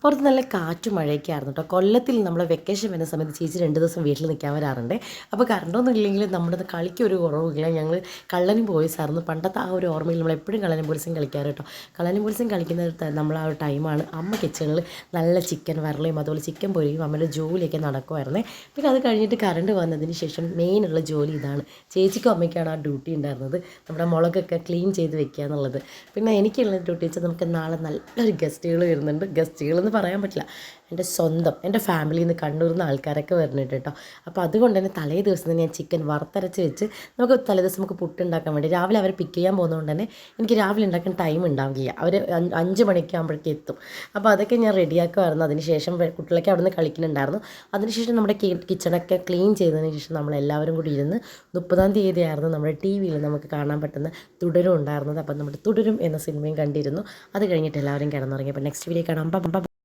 പുറത്ത് നല്ല കാറ്റും മഴയൊക്കെ ആയിരുന്നു കേട്ടോ. കൊല്ലത്തിൽ നമ്മൾ വെക്കേഷൻ വരുന്ന സമയത്ത് ചേച്ചി 2 ദിവസം വീട്ടിൽ നിൽക്കാൻ വരാറുണ്ട്. അപ്പോൾ കറണ്ടൊന്നും ഇല്ലെങ്കിലും നമ്മുടെ കളിക്ക് ഒരു കുറവുമില്ല. ഞങ്ങൾ കള്ളനും പോലീസായിരുന്നു പണ്ടത്തെ ആ ഒരു ഓർമ്മയിൽ നമ്മളെപ്പോഴും കള്ളനും പോലീസും കളിക്കാറ് കേട്ടോ. കള്ളനും പോലീസും കളിക്കുന്ന നമ്മൾ ആ ഒരു ടൈമാണ് അമ്മ കിച്ചണിൽ നല്ല ചിക്കൻ വരളയും അതുപോലെ ചിക്കൻ പൊരിയും അമ്മയുടെ ജോലിയൊക്കെ നടക്കുമായിരുന്നേ. പിന്നെ അത് കഴിഞ്ഞിട്ട് കറണ്ട് വന്നതിന് ശേഷം മെയിനുള്ള ജോലി ഇതാണ്. ചേച്ചിക്കും അമ്മയ്ക്കാണ് ആ ഡ്യൂട്ടി ഉണ്ടായിരുന്നത്, നമ്മുടെ മുളകൊക്കെ ക്ലീൻ ചെയ്ത് വെക്കുക എന്നുള്ളത്. പിന്നെ എനിക്കുള്ള ഡ്യൂട്ടി വെച്ചാൽ നമുക്ക് നാളെ നല്ലൊരു ഗസ്റ്റുകൾ വരുന്നുണ്ട്. ഗസ്റ്റുകളെന്ന് പറയാൻ പറ്റില്ല, എൻ്റെ ഫാമിലിയിൽ നിന്ന് കണ്ണൂരിൽ നിന്ന് ആൾക്കാരൊക്കെ വരുന്നുണ്ട് കേട്ടോ. അപ്പോൾ അതുകൊണ്ട് തന്നെ തലേ ദിവസം തന്നെ ഞാൻ ചിക്കൻ വറുത്തരച്ച് വെച്ച് നമുക്ക് തലേ ദിവസം നമുക്ക് പുട്ടുണ്ടാക്കാൻ വേണ്ടി രാവിലെ അവരെ പിക്ക് ചെയ്യാൻ പോകുന്നതുകൊണ്ട് തന്നെ എനിക്ക് രാവിലെ ഉണ്ടാക്കാൻ ടൈം ഉണ്ടാവില്ല. അവർ 5 മണിക്ക് ആകുമ്പോഴേക്കും എത്തും. അപ്പോൾ അതൊക്കെ ഞാൻ റെഡിയാക്കുമായിരുന്നു. അതിനുശേഷം കുട്ടികളൊക്കെ അവിടെ നിന്ന് കളിക്കുന്നുണ്ടായിരുന്നു. അതിനുശേഷം നമ്മുടെ കിച്ചണൊക്കെ ക്ലീൻ ചെയ്തതിന് ശേഷം നമ്മളെല്ലാവരും കൂടി ഇരുന്ന് 30-ാം തീയതി ആയിരുന്നു നമ്മുടെ ടി വിയിൽ നമുക്ക് കാണാൻ പറ്റുന്ന തുടരും ഉണ്ടായിരുന്നത്. അപ്പം നമ്മുടെ തുടരും എന്ന സിനിമയും കണ്ടിരുന്നു. അത് കഴിഞ്ഞിട്ട് എല്ലാവരും കിടന്നുറങ്ങി. അപ്പോൾ നെക്സ്റ്റ് വീഡിയോ കാണാം.